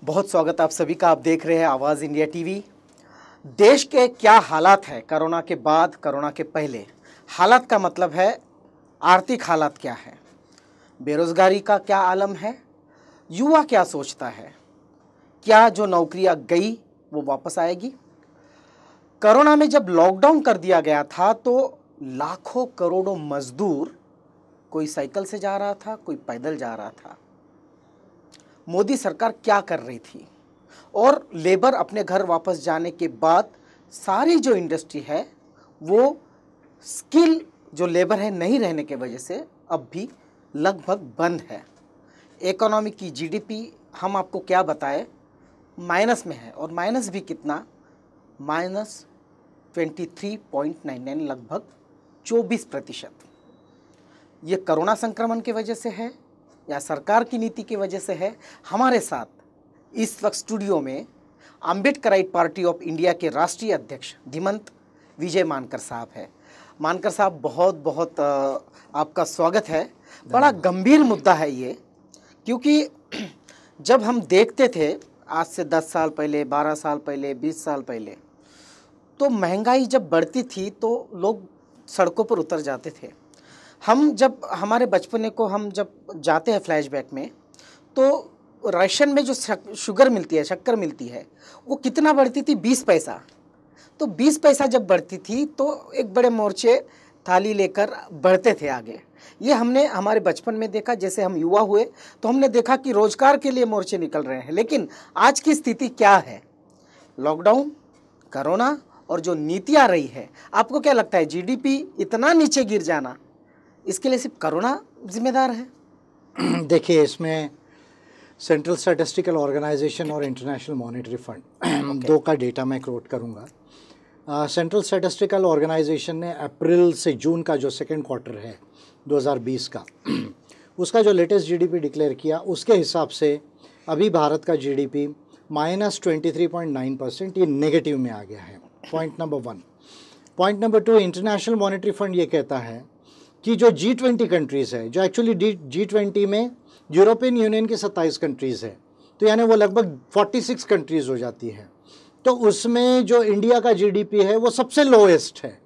बहुत स्वागत आप सभी का। आप देख रहे हैं आवाज़ इंडिया टीवी। देश के क्या हालात है कोरोना के बाद, कोरोना के पहले। हालात का मतलब है आर्थिक हालात क्या है, बेरोजगारी का क्या आलम है, युवा क्या सोचता है, क्या जो नौकरियां गई वो वापस आएगी। कोरोना में जब लॉकडाउन कर दिया गया था तो लाखों करोड़ों मजदूर, कोई साइकिल से जा रहा था, कोई पैदल जा रहा था। मोदी सरकार क्या कर रही थी, और लेबर अपने घर वापस जाने के बाद सारी जो इंडस्ट्री है वो स्किल जो लेबर है नहीं रहने के वजह से अब भी लगभग बंद है। इकोनॉमी की जीडीपी हम आपको क्या बताएं, माइनस में है, और माइनस भी कितना, -23.99, लगभग 24%। ये कोरोना संक्रमण की वजह से है या सरकार की नीति की वजह से है। हमारे साथ इस वक्त स्टूडियो में अम्बेडकराइट पार्टी ऑफ इंडिया के राष्ट्रीय अध्यक्ष धीमंत विजय मानकर साहब है। मानकर साहब, बहुत बहुत आपका स्वागत है। बड़ा गंभीर मुद्दा है ये, क्योंकि जब हम देखते थे आज से 10 साल पहले, 12 साल पहले, 20 साल पहले, तो महंगाई जब बढ़ती थी तो लोग सड़कों पर उतर जाते थे। हम जब हमारे बचपने को हम जब जाते हैं फ्लैशबैक में, तो राशन में जो शुगर मिलती है, शक्कर मिलती है, वो कितना बढ़ती थी, 20 पैसा। तो 20 पैसा जब बढ़ती थी तो एक बड़े मोर्चे थाली लेकर बढ़ते थे आगे। ये हमने हमारे बचपन में देखा। जैसे हम युवा हुए तो हमने देखा कि रोजगार के लिए मोर्चे निकल रहे हैं। लेकिन आज की स्थिति क्या है, लॉकडाउन, कोरोना और जो नीतियाँ रही है, आपको क्या लगता है जीडीपी इतना नीचे गिर जाना, इसके लिए सिर्फ कोरोना जिम्मेदार है? देखिए, इसमें सेंट्रल स्टैटिस्टिकल ऑर्गेनाइजेशन और इंटरनेशनल मॉनेटरी फंड दो का डेटा मैं कोट करूंगा। सेंट्रल स्टैटिस्टिकल ऑर्गेनाइजेशन ने अप्रैल से जून का जो सेकंड क्वार्टर है 2020 का उसका जो लेटेस्ट जीडीपी डिक्लेयर किया, उसके हिसाब से अभी भारत का जीडीपी -23.9%, ये नेगेटिव में आ गया है। Point number 1। Point number 2, international monetary fund ये कहता है कि जो G20 कंट्रीज़ है, जो एक्चुअली G20 में यूरोपियन यूनियन की 27 कंट्रीज़ है, तो यानी वो लगभग 46 कंट्रीज़ हो जाती है। तो उसमें जो इंडिया का जीडीपी है वो सबसे लोएस्ट है।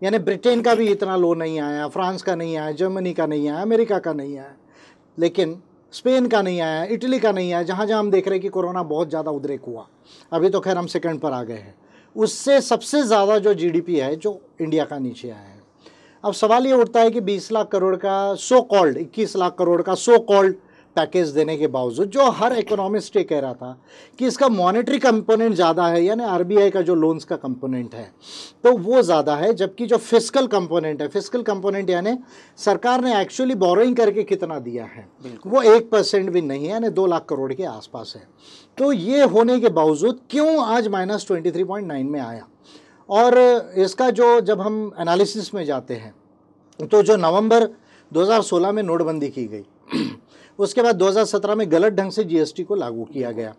यानी ब्रिटेन का भी इतना लो नहीं आया, फ्रांस का नहीं आया, जर्मनी का नहीं आया, अमेरिका का नहीं आया, लेकिन स्पेन का नहीं आया, इटली का नहीं आया, जहाँ जहाँ हम देख रहे हैं कि कोरोना बहुत ज़्यादा उद्रेक हुआ। अभी तो खैर हम सेकंड पर आ गए हैं। उससे सबसे ज़्यादा जो जीडीपी है जो इंडिया का नीचे आया है। अब सवाल ये उठता है कि 20 लाख करोड़ का सो कॉल्ड, 21 लाख करोड़ का सो कॉल्ड पैकेज देने के बावजूद, जो हर इकोनॉमिस्ट ये कह रहा था कि इसका मॉनेटरी कंपोनेंट ज़्यादा है, यानी आरबीआई का जो लोन्स का कंपोनेंट है तो वो ज़्यादा है, जबकि जो फिस्कल कंपोनेंट है, फिस्कल कंपोनेंट यानी सरकार ने एक्चुअली बोरोइंग करके कितना दिया है, वो 1% भी नहीं है, यानी 2 लाख करोड़ के आसपास है। तो ये होने के बावजूद क्यों आज -23.9 में आया? और इसका जो जब हम एनालिसिस में जाते हैं तो जो नवंबर 2016 में नोटबंदी की गई, उसके बाद 2017 में गलत ढंग से जीएसटी को लागू किया गया,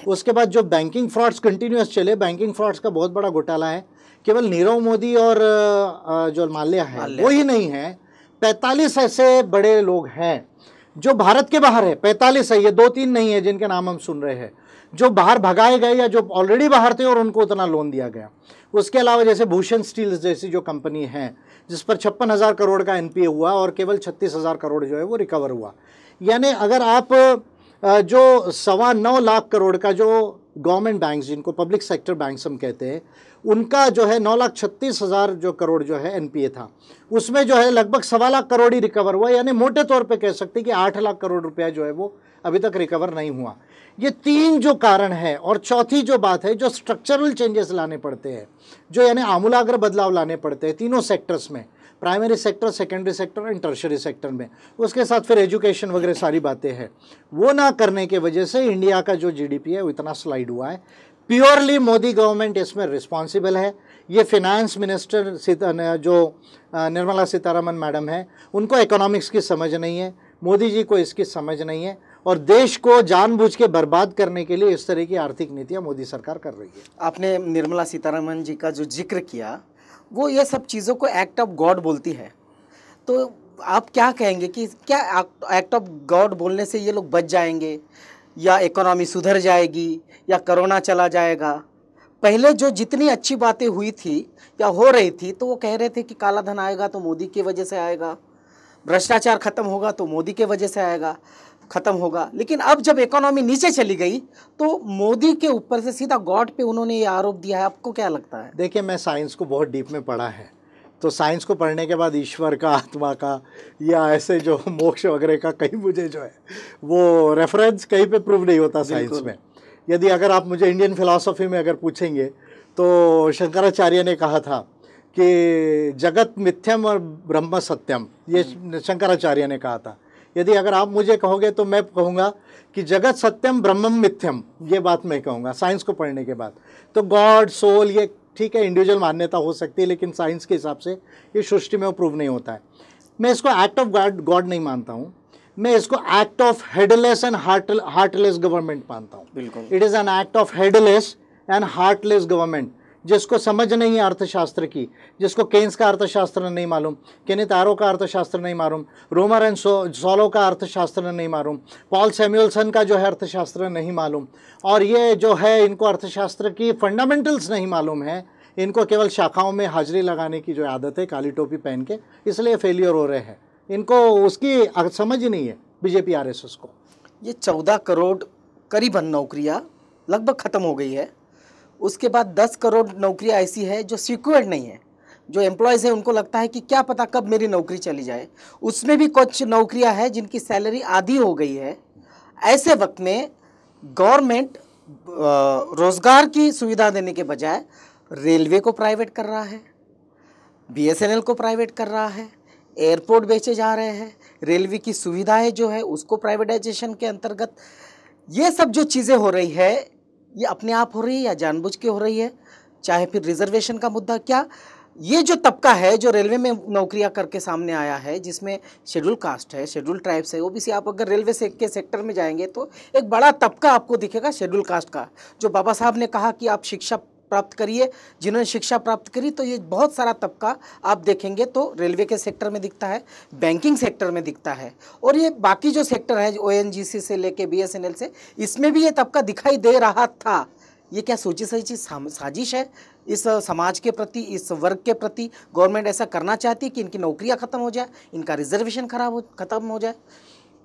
उसके बाद जो बैंकिंग फ्रॉड्स कंटिन्यूस चले, बैंकिंग फ्रॉड्स का बहुत बड़ा घोटाला है। केवल नीरव मोदी और जो माल्या है वो ही नहीं है, 45 ऐसे बड़े लोग हैं जो भारत के बाहर है। 45 है, ये 2-3 नहीं है जिनके नाम हम सुन रहे हैं, जो बाहर भगाए गए या जो ऑलरेडी बाहर थे और उनको उतना लोन दिया गया। उसके अलावा जैसे भूषण स्टील्स जैसी जो कंपनी है जिस पर 56,000 करोड़ का एनपीए हुआ और केवल 36,000 करोड़ जो है वो रिकवर हुआ। यानी अगर आप जो 9.25 लाख करोड़ का जो गवर्नमेंट बैंक्स, जिनको पब्लिक सेक्टर बैंक्स हम कहते हैं, उनका जो है 9,36,000 जो करोड़ जो है एनपीए था, उसमें जो है लगभग 1.25 लाख करोड़ ही रिकवर हुआ। यानी मोटे तौर पे कह सकते हैं कि 8 लाख करोड़ रुपया जो है वो अभी तक रिकवर नहीं हुआ। ये 3 जो कारण है, और चौथी जो बात है, जो स्ट्रक्चरल चेंजेस लाने पड़ते हैं, जो यानी आमूलाग्र बदलाव लाने पड़ते हैं तीनों सेक्टर्स में, primary sector, secondary sector and tertiary sector में, उसके साथ फिर एजुकेशन वगैरह सारी बातें हैं, वो ना करने की वजह से इंडिया का जो जीडीपी है वो इतना स्लाइड हुआ है। प्योरली मोदी गवर्नमेंट इसमें रिस्पॉन्सिबल है। ये फिनेंस मिनिस्टर जो निर्मला सीतारमन मैडम है, उनको इकोनॉमिक्स की समझ नहीं है, मोदी जी को इसकी समझ नहीं है, और देश को जानबूझ के बर्बाद करने के लिए इस तरह की आर्थिक नीतियां मोदी सरकार कर रही है। आपने निर्मला सीतारमन जी का जो जिक्र किया, वो ये सब चीज़ों को एक्ट ऑफ गॉड बोलती है, तो आप क्या कहेंगे कि क्या एक्ट ऑफ गॉड बोलने से ये लोग बच जाएंगे, या इकोनॉमी सुधर जाएगी या कोरोना चला जाएगा। पहले जो जितनी अच्छी बातें हुई थी या हो रही थी तो वो कह रहे थे कि काला धन आएगा तो मोदी की वजह से आएगा, भ्रष्टाचार खत्म होगा तो मोदी के वजह से आएगा, खत्म होगा। लेकिन अब जब इकोनॉमी नीचे चली गई तो मोदी के ऊपर से सीधा गॉड पे उन्होंने ये आरोप दिया है। आपको क्या लगता है? देखिए, मैं साइंस को बहुत डीप में पढ़ा है, तो साइंस को पढ़ने के बाद ईश्वर का, आत्मा का या ऐसे जो मोक्ष वगैरह का कहीं मुझे जो है वो रेफरेंस कहीं पे प्रूव नहीं होता साइंस में। यदि अगर आप मुझे इंडियन फिलॉसफी में अगर पूछेंगे तो शंकराचार्य ने कहा था कि जगत मिथ्यम और ब्रह्म सत्यम, ये शंकराचार्य ने कहा था। यदि अगर आप मुझे कहोगे तो मैं कहूँगा कि जगत सत्यम ब्रह्मम मिथ्यम, ये बात मैं कहूँगा साइंस को पढ़ने के बाद। तो गॉड, सोल, ये ठीक है इंडिविजुअल मान्यता हो सकती है, लेकिन साइंस के हिसाब से ये सृष्टि में प्रूव नहीं होता है। मैं इसको एक्ट ऑफ गॉड नहीं मानता हूँ, मैं इसको act of headless and heartless government मानता हूँ। बिल्कुल, it is an act of headless and heartless government, जिसको समझ नहीं है अर्थशास्त्र की, जिसको केन्स का अर्थशास्त्र नहीं मालूम, केनेथ एरो का अर्थशास्त्र नहीं मालूम, रोमर एंड सोलो का अर्थशास्त्र नहीं मालूम, पॉल सैमुअल्सन का जो है अर्थशास्त्र नहीं मालूम, और ये जो है इनको अर्थशास्त्र की फंडामेंटल्स नहीं मालूम है। इनको केवल शाखाओं में हाजिरी लगाने की जो आदत है काली टोपी पहन के, इसलिए फेलियर हो रहे हैं। इनको उसकी समझ ही नहीं है बीजेपी आरएसएस को। ये 14 करोड़ करीबन नौकरियां लगभग ख़त्म हो गई है। उसके बाद 10 करोड़ नौकरियां ऐसी है जो सिक्योर्ड नहीं है, जो एम्प्लॉयज़ है उनको लगता है कि क्या पता कब मेरी नौकरी चली जाए। उसमें भी कुछ नौकरियां हैं जिनकी सैलरी आधी हो गई है। ऐसे वक्त में गवर्नमेंट रोज़गार की सुविधा देने के बजाय रेलवे को प्राइवेट कर रहा है, बीएसएनएल को प्राइवेट कर रहा है, एयरपोर्ट बेचे जा रहे हैं, रेलवे की सुविधाएं जो है उसको प्राइवेटाइजेशन के अंतर्गत, ये सब जो चीज़ें हो रही है ये अपने आप हो रही है या जानबूझ के हो रही है। चाहे फिर रिजर्वेशन का मुद्दा, क्या ये जो तबका है जो रेलवे में नौकरियां करके सामने आया है, जिसमें शेड्यूल कास्ट है, शेड्यूल ट्राइब्स है, ओबीसी, आप अगर रेलवे के सेक्टर में जाएंगे तो एक बड़ा तबका आपको दिखेगा शेड्यूल कास्ट का। जो बाबा साहब ने कहा कि आप शिक्षा प्राप्त करिए, जिन्होंने शिक्षा प्राप्त करी, तो ये बहुत सारा तबका आप देखेंगे तो रेलवे के सेक्टर में दिखता है, बैंकिंग सेक्टर में दिखता है, और ये बाकी जो सेक्टर है ओएनजीसी से लेके बीएसएनएल से, इसमें भी ये तबका दिखाई दे रहा था। ये क्या सोची समझी साजिश है इस समाज के प्रति, इस वर्ग के प्रति? गवर्नमेंट ऐसा करना चाहती है कि इनकी नौकरियां खत्म हो जाए, इनका रिजर्वेशन खत्म हो जाए?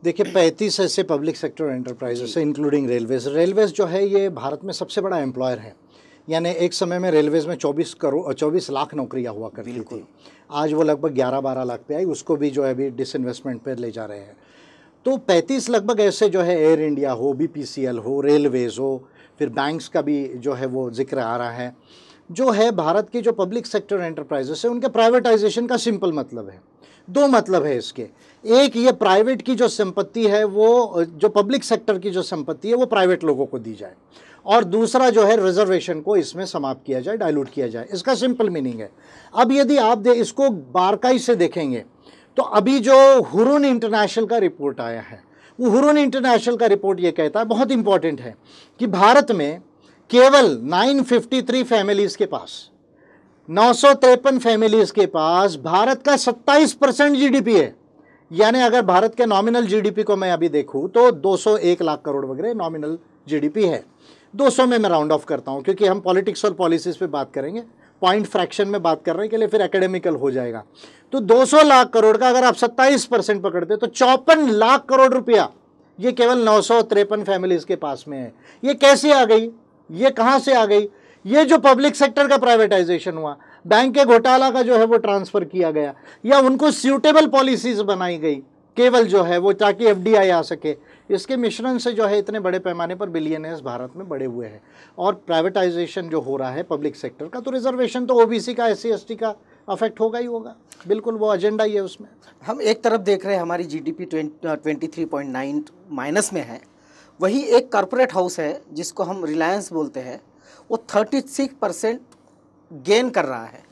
देखिए, 35 ऐसे पब्लिक सेक्टर एंटरप्राइजेस है इंक्लूडिंग रेलवेज जो है ये भारत में सबसे बड़ा एम्प्लॉयर है। यानी एक समय में रेलवेज़ में 24 लाख नौकरियां हुआ करती थी, आज वो लगभग 11-12 लाख पे आई, उसको भी जो है अभी डिसइन्वेस्टमेंट पे ले जा रहे हैं। तो 35 लगभग ऐसे जो है, एयर इंडिया हो, बीपीसीएल हो, रेलवेज़ हो, फिर बैंक्स का भी जो है वो जिक्र आ रहा है। जो है भारत की जो पब्लिक सेक्टर एंटरप्राइजेस है उनके प्राइवेटाइजेशन का सिंपल मतलब है, दो मतलब है इसके। एक, ये प्राइवेट की जो संपत्ति है वो, जो पब्लिक सेक्टर की जो संपत्ति है वो प्राइवेट लोगों को दी जाए, और दूसरा जो है रिजर्वेशन को इसमें समाप्त किया जाए, डाइल्यूट किया जाए। इसका सिंपल मीनिंग है। अब यदि आप इसको बारकाई से देखेंगे तो अभी जो हुरून इंटरनेशनल का रिपोर्ट आया है, वो हुरून इंटरनेशनल का रिपोर्ट ये कहता है, बहुत इंपॉर्टेंट है, कि भारत में केवल 953 फैमिलीज़ के पास, 953 फैमिलीज़ के पास भारत का 27% जीडीपी है। यानी अगर भारत के नॉमिनल जीडीपी को मैं अभी देखूँ तो 201 लाख करोड़ वगैरह नॉमिनल जीडीपी है। 200 में मैं राउंड ऑफ करता हूँ क्योंकि हम पॉलिटिक्स और पॉलिसीज़ पे बात करेंगे, पॉइंट फ्रैक्शन में बात करने के लिए फिर एकेडमिकल हो जाएगा। तो 200 लाख करोड़ का अगर आप 27% पकड़ते तो 54 लाख करोड़ रुपया ये केवल 953 फैमिलीज़ के पास में है। ये कैसे आ गई, ये कहाँ से आ गई? ये जो पब्लिक सेक्टर का प्राइवेटाइजेशन हुआ, बैंक के घोटाला का जो है वो ट्रांसफ़र किया गया, या उनको सूटेबल पॉलिसीज़ बनाई गई केवल जो है वो, ताकि एफडीआई आ सके, इसके मिश्रण से जो है इतने बड़े पैमाने पर बिलियनर्स भारत में बड़े हुए हैं। और प्राइवेटाइजेशन जो हो रहा है पब्लिक सेक्टर का, तो रिजर्वेशन तो ओबीसी का, एससी एसटी का अफेक्ट होगा ही होगा, बिल्कुल वो एजेंडा ही है उसमें। हम एक तरफ देख रहे हैं हमारी जीडीपी 23.9 माइनस में है, वही एक कॉरपोरेट हाउस है जिसको हम रिलायंस बोलते हैं, वो 36% गेन कर रहा है।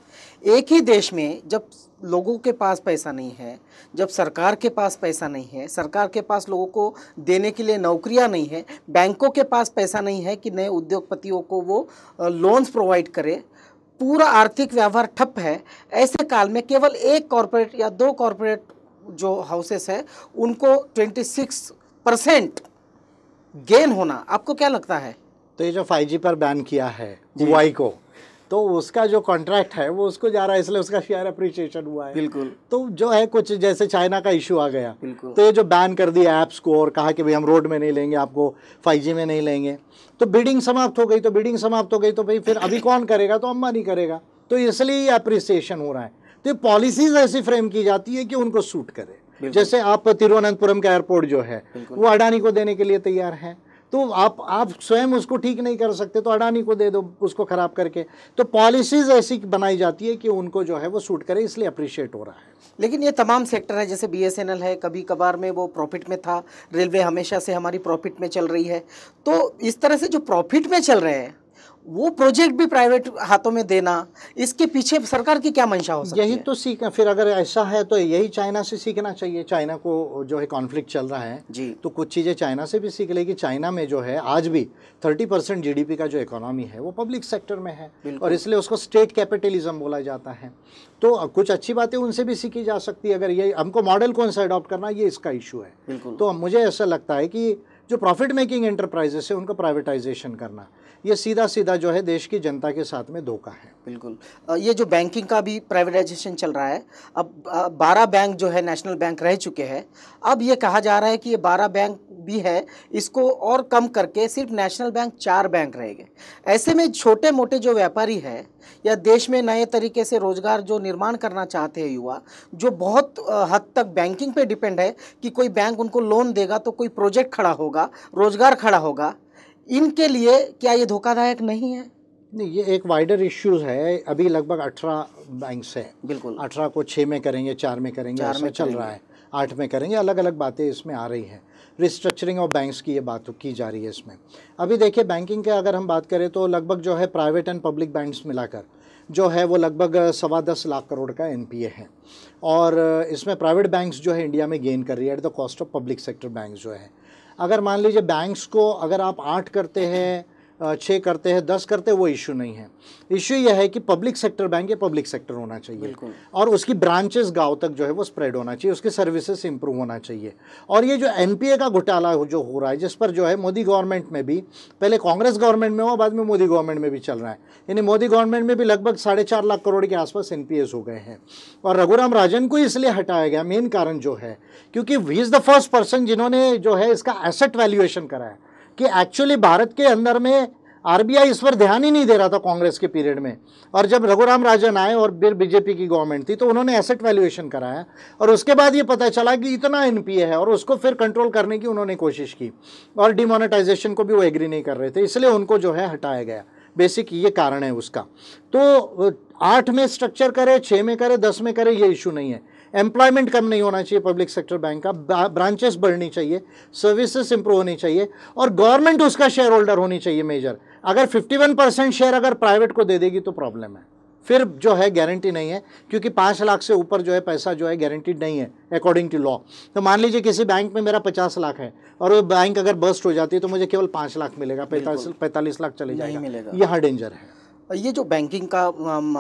एक ही देश में जब लोगों के पास पैसा नहीं है, जब सरकार के पास पैसा नहीं है, सरकार के पास लोगों को देने के लिए नौकरियां नहीं है, बैंकों के पास पैसा नहीं है कि नए उद्योगपतियों को वो लोन्स प्रोवाइड करे, पूरा आर्थिक व्यवहार ठप है, ऐसे काल में केवल एक कॉरपोरेट या दो कॉरपोरेट जो हाउसेस है उनको 26% गेन होना, आपको क्या लगता है? तो ये जो 5G पर बैन किया है हुआई को, तो उसका जो कॉन्ट्रैक्ट है वो उसको जा रहा है, इसलिए उसका शेयर अप्रिशिएशन हुआ है। बिल्कुल। तो जो है कुछ जैसे चाइना का इशू आ गया, बिल्कुल। तो ये जो बैन कर दिया ऐप्स को और कहा कि भाई हम रोड में नहीं लेंगे आपको, 5G में नहीं लेंगे, तो बिडिंग समाप्त हो गई। तो बिडिंग समाप्त हो गई तो भाई फिर अभी कौन करेगा? तो अंबानी करेगा। तो इसलिए ये अप्रिसिएशन हो रहा है। तो ये पॉलिसीज ऐसी फ्रेम की जाती है कि उनको सूट करे। जैसे आप तिरुवनंतपुरम का एयरपोर्ट जो है वो अडानी को देने के लिए तैयार है, तो आप स्वयं उसको ठीक नहीं कर सकते तो अडानी को दे दो उसको खराब करके। तो पॉलिसीज ऐसी बनाई जाती है कि उनको जो है वो सूट करे, इसलिए अप्रिशिएट हो रहा है। लेकिन ये तमाम सेक्टर है, जैसे BSNL है, कभी कभार में वो प्रॉफिट में था, रेलवे हमेशा से हमारी प्रॉफिट में चल रही है। तो इस तरह से जो प्रॉफिट में चल रहे हैं वो प्रोजेक्ट भी प्राइवेट हाथों में देना, इसके पीछे सरकार की क्या मंशा हो सकती है? यही तो सीखना, फिर अगर ऐसा है तो यही चाइना से सीखना चाहिए। चाइना को जो है कॉन्फ्लिक्ट चल रहा है जी, तो कुछ चीज़ें चाइना से भी सीख लेगी। चाइना में जो है आज भी 30% GDP का जो इकोनॉमी है वो पब्लिक सेक्टर में है, और इसलिए उसको स्टेट कैपिटलिज्म बोला जाता है। तो कुछ अच्छी बातें उनसे भी सीखी जा सकती है। अगर ये हमको मॉडल कौन सा अडॉप्ट करना, ये इसका इशू है। तो मुझे ऐसा लगता है कि जो प्रॉफिट मेकिंग एंटरप्राइजेस है उनको प्राइवेटाइजेशन करना, ये सीधा सीधा जो है देश की जनता के साथ में धोखा है। बिल्कुल। ये जो बैंकिंग का भी प्राइवेटाइजेशन चल रहा है, अब 12 बैंक जो है नेशनल बैंक रह चुके हैं। अब ये कहा जा रहा है कि ये 12 बैंक भी है, इसको और कम करके सिर्फ नेशनल बैंक 4 बैंक रहेंगे। ऐसे में छोटे मोटे जो व्यापारी है या देश में नए तरीके से रोजगार जो निर्माण करना चाहते हैं युवा, जो बहुत हद तक बैंकिंग पे डिपेंड है कि कोई बैंक उनको लोन देगा तो कोई प्रोजेक्ट खड़ा होगा, रोजगार खड़ा होगा, इनके लिए क्या ये धोखादायक नहीं है? नहीं, ये एक वाइडर इश्यूज है। अभी लगभग 18 बैंक्स हैं। बिल्कुल। 18 को 6 में करेंगे, 4 में करेंगे, ऐसा चल रहा है, 8 में करेंगे, अलग अलग बातें इसमें आ रही हैं। रिस्ट्रक्चरिंग ऑफ बैंक्स की ये बात की जा रही है इसमें। अभी देखिए बैंकिंग के अगर हम बात करें तो लगभग जो है प्राइवेट एंड पब्लिक बैंक्स मिलाकर जो है वो लगभग 10.25 लाख करोड़ का NPA है, और इसमें प्राइवेट बैंक्स जो है इंडिया में गेन कर रही है at the cost of public sector banks जो है। अगर मान लीजिए बैंक्स को अगर आप 8 करते हैं, 6 करते हैं, 10 करते हैं, वो इशू नहीं है। इशू यह है कि पब्लिक सेक्टर बैंक ये पब्लिक सेक्टर होना चाहिए, और उसकी ब्रांचेस गांव तक जो है वो स्प्रेड होना चाहिए, उसके सर्विसेज इंप्रूव होना चाहिए। और ये जो NPA का घोटाला जो हो रहा है, जिस पर जो है मोदी गवर्नमेंट में भी, पहले कांग्रेस गवर्नमेंट में हुआ, बाद में मोदी गवर्नमेंट में भी चल रहा है, यानी मोदी गवर्नमेंट में भी लगभग 4.5 लाख करोड़ के आसपास NPAs हो गए हैं। और रघुराम राजन को इसलिए हटाया गया, मेन कारण जो है क्योंकि he is the first person जिन्होंने जो है इसका एसेट वैल्यूएशन कराया कि एक्चुअली भारत के अंदर में RBI इस पर ध्यान ही नहीं दे रहा था कांग्रेस के पीरियड में, और जब रघुराम राजन आए और फिर BJP की गवर्नमेंट थी तो उन्होंने एसेट वैल्यूएशन कराया, और उसके बाद ये पता चला कि इतना NPA है, और उसको फिर कंट्रोल करने की उन्होंने कोशिश की, और डिमोनेटाइजेशन को भी वो एग्री नहीं कर रहे थे, इसलिए उनको जो है हटाया गया। बेसिक ये कारण है उसका। तो 8 में स्ट्रक्चर करे, 6 में करे, 10 में करे, ये इशू नहीं है। एम्प्लॉयमेंट कम नहीं होना चाहिए पब्लिक सेक्टर बैंक का, ब्रांचेस बढ़नी चाहिए, सर्विसेज इंप्रूव होनी चाहिए, और गवर्नमेंट उसका शेयर होल्डर होनी चाहिए मेजर। अगर 51% शेयर अगर प्राइवेट को दे देगी तो प्रॉब्लम है, फिर जो है गारंटी नहीं है, क्योंकि 5 लाख से ऊपर जो है पैसा जो है गारंटीड नहीं है अकॉर्डिंग टू लॉ। तो मान लीजिए किसी बैंक में मेरा 50 लाख है और वो बैंक अगर बस्ट हो जाती है तो मुझे केवल 5 लाख मिलेगा, 45 लाख चले जाएगा, यहाँ डेंजर है। ये जो बैंकिंग का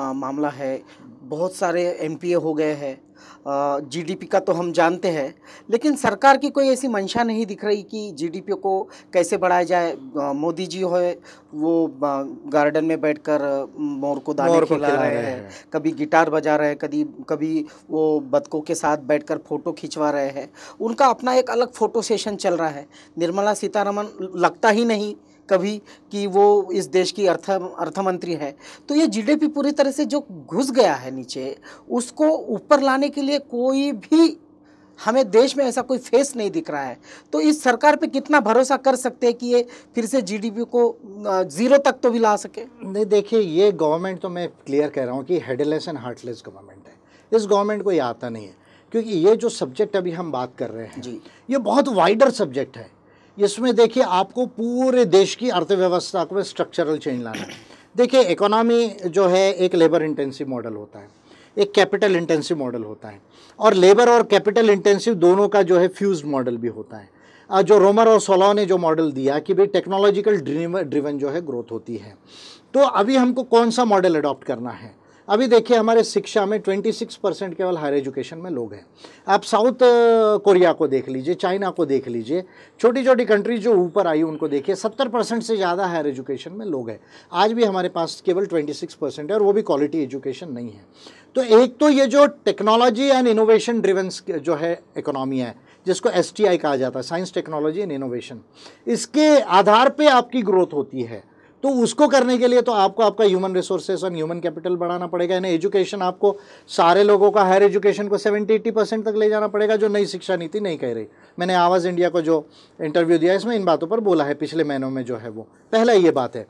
मामला है, बहुत सारे NPA हो गए हैं, GDP का तो हम जानते हैं, लेकिन सरकार की कोई ऐसी मंशा नहीं दिख रही कि GDP को कैसे बढ़ाया जाए। मोदी जी हो वो गार्डन में बैठकर मोर को दाने खिला रहे हैं, कभी गिटार बजा रहे हैं, कभी वो बतकों के साथ बैठकर फोटो खिंचवा रहे हैं। उनका अपना एक अलग फोटो सेशन चल रहा है। निर्मला सीतारमण लगता ही नहीं कभी कि वो इस देश की अर्थमंत्री है। तो ये GDP पूरी तरह से जो घुस गया है नीचे, उसको ऊपर लाने के लिए कोई भी हमें देश में ऐसा कोई फेस नहीं दिख रहा है। तो इस सरकार पे कितना भरोसा कर सकते हैं कि ये फिर से GDP को 0 तक तो भी ला सके? नहीं, देखिए ये गवर्नमेंट तो मैं क्लियर कह रहा हूँ कि हेडलेस एंड हार्टलेस गवर्नमेंट है। इस गवर्नमेंट को ये आता नहीं है, क्योंकि ये जो सब्जेक्ट अभी हम बात कर रहे हैं जी, ये बहुत वाइडर सब्जेक्ट है। इसमें देखिए आपको पूरे देश की अर्थव्यवस्था को स्ट्रक्चरल चेंज लाना है। देखिए इकोनॉमी जो है एक लेबर इंटेंसिव मॉडल होता है, एक कैपिटल इंटेंसिव मॉडल होता है, और लेबर और कैपिटल इंटेंसिव दोनों का जो है फ्यूज्ड मॉडल भी होता है। जो रोमर और सोलाव ने जो मॉडल दिया कि भाई टेक्नोलॉजिकल ड्रिवन जो है ग्रोथ होती है। तो अभी हमको कौन सा मॉडल अडॉप्ट करना है? अभी देखिए हमारे शिक्षा में 26% केवल हायर एजुकेशन में लोग हैं। आप साउथ कोरिया को देख लीजिए, चाइना को देख लीजिए, छोटी छोटी कंट्रीज जो ऊपर आई उनको देखिए, 70% से ज़्यादा हायर एजुकेशन में लोग हैं। आज भी हमारे पास केवल 26% है और वो भी क्वालिटी एजुकेशन नहीं है। तो एक तो ये जो टेक्नोलॉजी एंड इनोवेशन ड्रिवन जो है इकोनॉमी है, जिसको STI कहा जाता है, साइंस टेक्नोलॉजी एंड इनोवेशन, इसके आधार पे आपकी ग्रोथ होती है। तो उसको करने के लिए तो आपको आपका ह्यूमन रिसोर्सेस और ह्यूमन कैपिटल बढ़ाना पड़ेगा। यानी एजुकेशन आपको सारे लोगों का हायर एजुकेशन को 70-80% तक ले जाना पड़ेगा, जो नई शिक्षा नीति नहीं कह रही। मैंने आवाज़ इंडिया को जो इंटरव्यू दिया इसमें इन बातों पर बोला है पिछले महीनों में जो है वो। पहला ये बात है।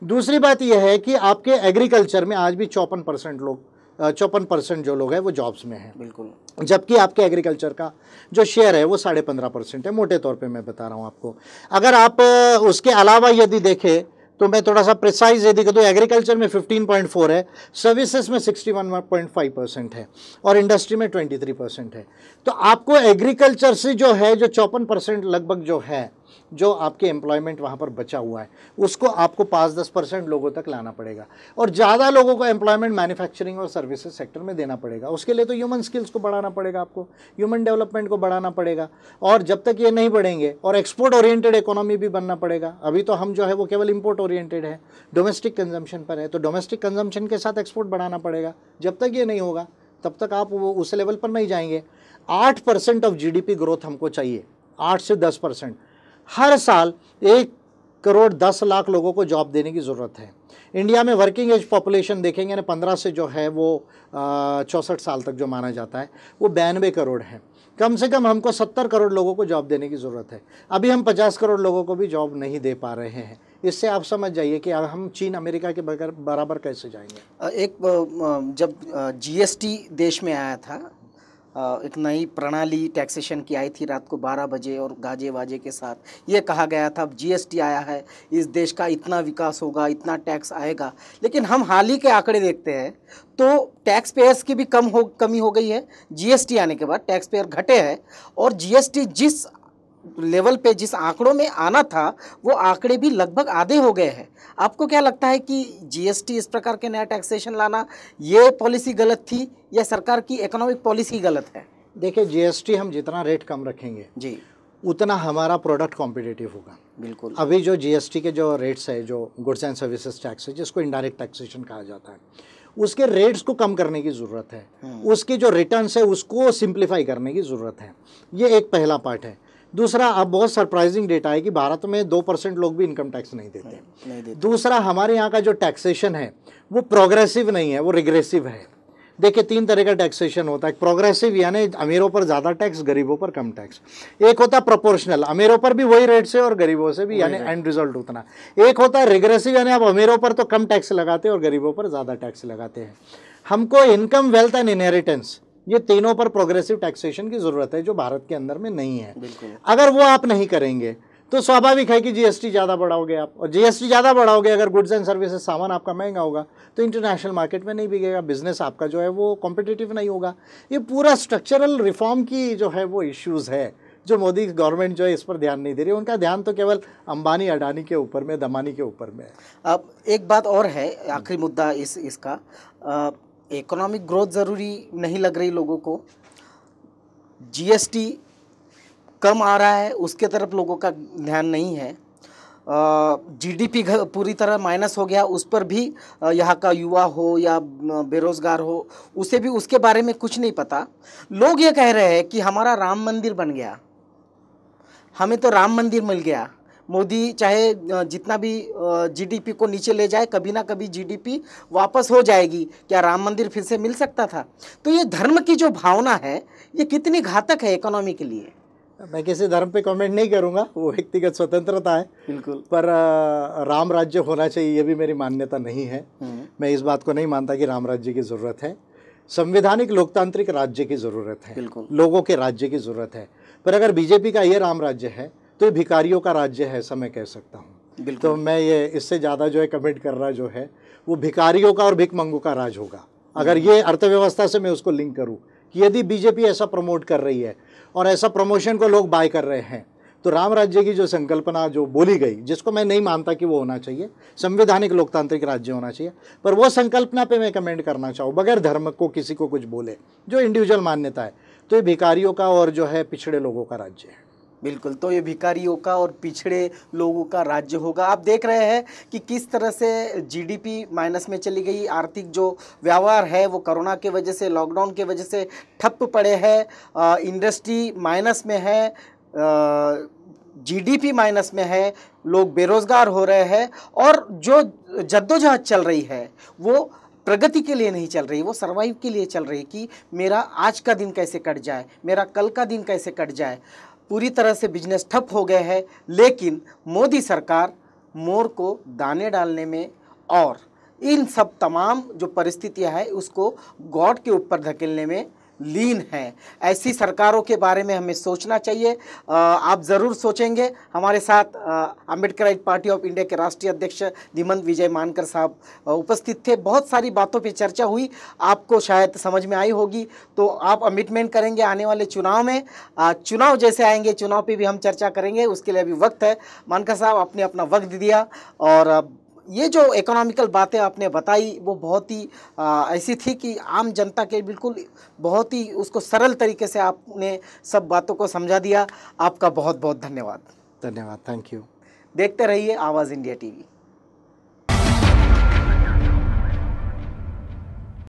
दूसरी बात यह है कि आपके एग्रीकल्चर में आज भी 54% जो लोग हैं वो जॉब्स में हैं, बिल्कुल, जबकि आपके एग्रीकल्चर का जो शेयर है वो 15.5% है, मोटे तौर पे मैं बता रहा हूँ आपको। अगर आप उसके अलावा यदि देखें तो मैं थोड़ा सा प्रिसाइज यदि कहूँ, एग्रीकल्चर में 15.4 है, सर्विसेज में 61.5% है और इंडस्ट्री में 23% है। तो आपको एग्रीकल्चर से जो है जो 54% लगभग जो है, जो आपके एम्प्लॉयमेंट वहाँ पर बचा हुआ है, उसको आपको 5-10% लोगों तक लाना पड़ेगा और ज़्यादा लोगों को एम्प्लॉयमेंट मैन्युफैक्चरिंग और सर्विसेज सेक्टर में देना पड़ेगा। उसके लिए तो ह्यूमन स्किल्स को बढ़ाना पड़ेगा, आपको ह्यूमन डेवलपमेंट को बढ़ाना पड़ेगा। और जब तक ये नहीं बढ़ेंगे, और एक्सपोर्ट ओरिएंटेड इकोनॉमी भी बनना पड़ेगा। अभी तो हम जो है वो केवल इम्पोर्ट ओरिएंटेड है, डोमेस्टिक कंजम्पशन पर है, तो डोमेस्टिक कंजम्पशन के साथ एक्सपोर्ट बढ़ाना पड़ेगा। जब तक ये नहीं होगा तब तक आप वो उस लेवल पर नहीं जाएंगे। 8% ऑफ GDP ग्रोथ हमको चाहिए, 8 से 10%। हर साल 1,10,00,000 लोगों को जॉब देने की ज़रूरत है। इंडिया में वर्किंग एज पॉपुलेशन देखेंगे ना, 15 से जो है वो 64 साल तक जो माना जाता है वो 92 करोड़ है। कम से कम हमको 70 करोड़ लोगों को जॉब देने की ज़रूरत है। अभी हम 50 करोड़ लोगों को भी जॉब नहीं दे पा रहे हैं। इससे आप समझ जाइए कि हम चीन अमेरिका के बराबर कैसे जाएंगे। जब GST देश में आया था, एक नई प्रणाली टैक्सेशन की आई थी रात को 12 बजे और गाजे वाजे के साथ, ये कहा गया था GST आया है, इस देश का इतना विकास होगा, इतना टैक्स आएगा। लेकिन हम हाल ही के आंकड़े देखते हैं तो टैक्स पेयर्स की भी कमी हो गई है। GST आने के बाद टैक्स पेयर घटे हैं और GST जिस लेवल पे, जिस आंकड़ों में आना था, वो आंकड़े भी लगभग आधे हो गए हैं। आपको क्या लगता है कि GST इस प्रकार के नया टैक्सेशन लाना, ये पॉलिसी गलत थी या सरकार की इकोनॉमिक पॉलिसी गलत है? देखिए, GST हम जितना रेट कम रखेंगे जी, उतना हमारा प्रोडक्ट कॉम्पिटिटिव होगा। बिल्कुल। अभी जो GST के जो रेट्स है, जो गुड्स एंड सर्विसेज टैक्स है, जिसको इनडायरेक्ट टैक्सेशन कहा जाता है, उसके रेट्स को कम करने की ज़रूरत है। उसके जो रिटर्न्स है उसको सिंप्लीफाई करने की ज़रूरत है। ये एक पहला पार्ट है। दूसरा, अब बहुत सरप्राइजिंग डेटा है कि भारत में 2% लोग भी इनकम टैक्स नहीं देते। दूसरा, हमारे यहाँ का जो टैक्सेशन है वो प्रोग्रेसिव नहीं है, वो रिग्रेसिव है। देखिए, 3 तरह का टैक्सेशन होता है। प्रोग्रेसिव यानी अमीरों पर ज़्यादा टैक्स, गरीबों पर कम टैक्स। एक होता है प्रोपोर्शनल, अमीरों पर भी वही रेट से और गरीबों से भी, यानी एंड रिजल्ट उतना। एक होता है रिग्रेसिव, यानी आप अमीरों पर तो कम टैक्स लगाते हैं और गरीबों पर ज़्यादा टैक्स लगाते हैं। हमको इनकम, वेल्थ एंड इनहेरिटेंस, ये तीनों पर प्रोग्रेसिव टैक्सेशन की ज़रूरत है, जो भारत के अंदर में नहीं है। अगर वो आप नहीं करेंगे तो स्वाभाविक है कि GST ज़्यादा बढ़ाओगे आप, और GST ज़्यादा बढ़ाओगे, अगर गुड्स एंड सर्विसेज, सामान आपका महंगा होगा तो इंटरनेशनल मार्केट में नहीं बिकेगा, बिजनेस आपका जो है वो कॉम्पिटिटिव नहीं होगा। ये पूरा स्ट्रक्चरल रिफॉर्म की जो है वो इश्यूज़ है, जो मोदी गवर्नमेंट जो है इस पर ध्यान नहीं दे रही। उनका ध्यान तो केवल अंबानी अडानी के ऊपर में, दमानी के ऊपर में है। अब एक बात और है, आखिरी मुद्दा इसका, इकोनॉमिक ग्रोथ ज़रूरी नहीं लग रही लोगों को। GST कम आ रहा है, उसके तरफ लोगों का ध्यान नहीं है। GDP पूरी तरह माइनस हो गया, उस पर भी यहाँ का युवा हो या बेरोज़गार हो, उसे भी उसके बारे में कुछ नहीं पता। लोग ये कह रहे हैं कि हमारा राम मंदिर बन गया, हमें तो राम मंदिर मिल गया। मोदी चाहे जितना भी GDP को नीचे ले जाए, कभी ना कभी GDP वापस हो जाएगी। क्या राम मंदिर फिर से मिल सकता था? तो ये धर्म की जो भावना है, ये कितनी घातक है इकोनॉमी के लिए? मैं किसी धर्म पे कमेंट नहीं करूंगा, वो व्यक्तिगत स्वतंत्रता है। बिल्कुल। पर राम राज्य होना चाहिए, ये भी मेरी मान्यता नहीं है। मैं इस बात को नहीं मानता कि राम राज्य की ज़रूरत है। संवैधानिक लोकतांत्रिक राज्य की ज़रूरत है, लोगों के राज्य की ज़रूरत है। पर अगर BJP का ये राम राज्य है तो ये भिखारियों का राज्य है, ऐसा मैं कह सकता हूँ। तो मैं ये इससे ज़्यादा जो है कमेंट कर रहा जो है वो भिखारियों का और भिखमंगों का राज होगा। अगर ये अर्थव्यवस्था से मैं उसको लिंक करूँ कि यदि BJP ऐसा प्रमोट कर रही है और ऐसा प्रमोशन को लोग बाय कर रहे हैं, तो राम राज्य की जो संकल्पना जो बोली गई, जिसको मैं नहीं मानता कि वो होना चाहिए, संवैधानिक लोकतांत्रिक राज्य होना चाहिए, पर वो संकल्पना पे मैं कमेंट करना चाहूँ बगैर धर्म को किसी को कुछ बोले, जो इंडिविजुअल मान्यता है, तो ये भिखारियों का और जो है पिछड़े लोगों का राज्य है। बिल्कुल, तो ये भिखारियों का और पिछड़े लोगों का राज्य होगा। आप देख रहे हैं कि किस तरह से जीडीपी माइनस में चली गई, आर्थिक जो व्यवहार है वो कोरोना के वजह से, लॉकडाउन के वजह से ठप पड़े हैं, इंडस्ट्री माइनस में है, जीडीपी माइनस में है, लोग बेरोजगार हो रहे हैं, और जो जद्दोजहद चल रही है वो प्रगति के लिए नहीं चल रही, वो सर्वाइव के लिए चल रही कि मेरा आज का दिन कैसे कट जाए, मेरा कल का दिन कैसे कट जाए। पूरी तरह से बिजनेस ठप हो गए हैं, लेकिन मोदी सरकार मोर को दाने डालने में और इन सब तमाम जो परिस्थितियां हैं उसको गॉड के ऊपर धकेलने में लीन है। ऐसी सरकारों के बारे में हमें सोचना चाहिए। आप ज़रूर सोचेंगे। हमारे साथ अम्बेडकराइट पार्टी ऑफ इंडिया के राष्ट्रीय अध्यक्ष धीमंत विजय मानकर साहब उपस्थित थे। बहुत सारी बातों पे चर्चा हुई, आपको शायद समझ में आई होगी। तो आप कमिटमेंट करेंगे आने वाले चुनाव में, चुनाव जैसे आएंगे चुनाव पे भी हम चर्चा करेंगे, उसके लिए अभी वक्त है। मानकर साहब, आपने अपना वक्त दिया, और ये जो इकोनॉमिकल बातें आपने बताई वो बहुत ही ऐसी थी कि आम जनता के बिल्कुल बहुत ही उसको सरल तरीके से आपने सब बातों को समझा दिया। आपका बहुत बहुत धन्यवाद। धन्यवाद, थैंक यू। देखते रहिए आवाज़ इंडिया टीवी।